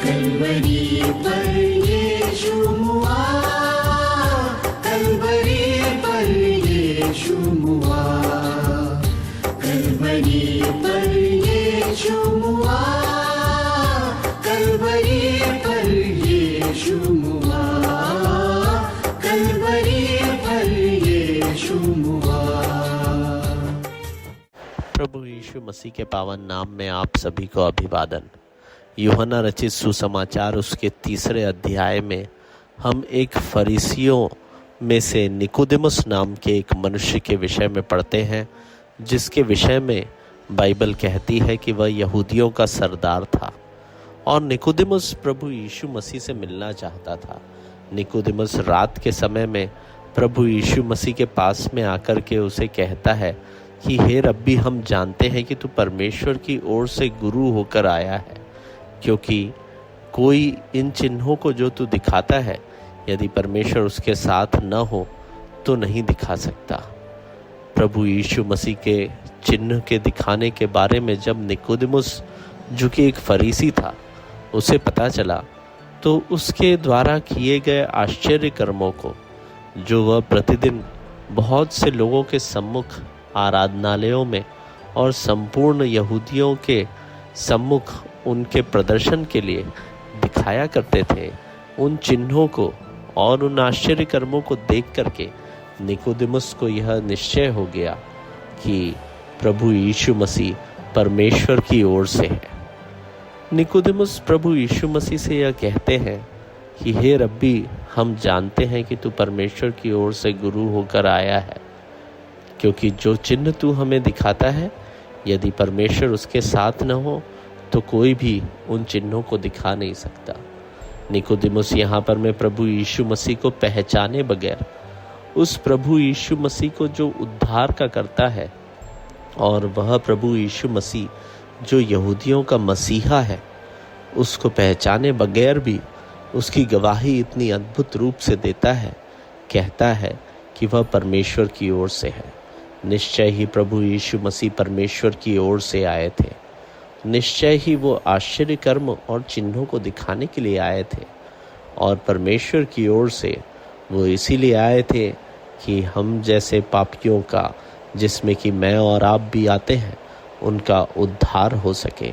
कलवरी पर यीशु हुआ, कलवरी पर यीशु हुआ, कलवरी पर यीशु हुआ, कलवरी पर यीशु हुआ, कलवरी पर यीशु हुआ। प्रभु यीशु मसीह के पावन नाम में आप सभी को अभिवादन। यूहन्ना रचित सुसमाचार उसके 3 अध्याय में हम एक फरीसियों में से निकोदेमुस नाम के एक मनुष्य के विषय में पढ़ते हैं, जिसके विषय में बाइबल कहती है कि वह यहूदियों का सरदार था और निकोदेमुस प्रभु यीशु मसीह से मिलना चाहता था। निकोदेमुस रात के समय में प्रभु यीशु मसीह के पास में आकर के उसे कहता है कि हे रब्बी, हम जानते हैं कि तू परमेश्वर की ओर से गुरु होकर आया है, क्योंकि कोई इन चिन्हों को जो तू दिखाता है, यदि परमेश्वर उसके साथ न हो तो नहीं दिखा सकता। प्रभु यीशु मसीह के चिन्ह के दिखाने के बारे में जब निकोदेमुस, जो कि एक फरीसी था, उसे पता चला, तो उसके द्वारा किए गए आश्चर्य कर्मों को, जो वह प्रतिदिन बहुत से लोगों के सम्मुख आराधनालयों में और संपूर्ण यहूदियों के सम्मुख उनके प्रदर्शन के लिए दिखाया करते थे, उन चिन्हों को और उन आश्चर्य कर्मों को देख करके निकोदेमुस को यह निश्चय हो गया कि प्रभु यीशु मसीह परमेश्वर की ओर से है। निकोदेमुस प्रभु यीशु मसीह से यह कहते हैं कि हे रब्बी, हम जानते हैं कि तू परमेश्वर की ओर से गुरु होकर आया है, क्योंकि जो चिन्ह तू हमें दिखाता है, यदि परमेश्वर उसके साथ न हो तो कोई भी उन चिन्हों को दिखा नहीं सकता। निकोदेमुस यहाँ पर मैं प्रभु यीशु मसीह को पहचाने बगैर, उस प्रभु यीशु मसीह को जो उद्धार का करता है, और वह प्रभु यीशु मसीह जो यहूदियों का मसीहा है, उसको पहचाने बगैर भी उसकी गवाही इतनी अद्भुत रूप से देता है, कहता है कि वह परमेश्वर की ओर से है। निश्चय ही प्रभु यीशु मसीह परमेश्वर की ओर से आए थे। निश्चय ही वो आश्चर्य कर्म और चिन्हों को दिखाने के लिए आए थे, और परमेश्वर की ओर से वो इसीलिए आए थे कि हम जैसे पापियों का, जिसमें कि मैं और आप भी आते हैं, उनका उद्धार हो सके।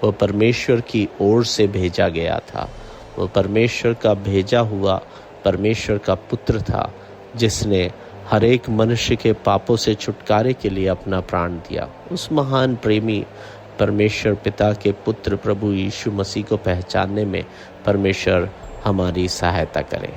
वो परमेश्वर की ओर से भेजा गया था। वो परमेश्वर का भेजा हुआ परमेश्वर का पुत्र था, जिसने हर एक मनुष्य के पापों से छुटकारे के लिए अपना प्राण दिया। उस महान प्रेमी परमेश्वर पिता के पुत्र प्रभु यीशु मसीह को पहचानने में परमेश्वर हमारी सहायता करे।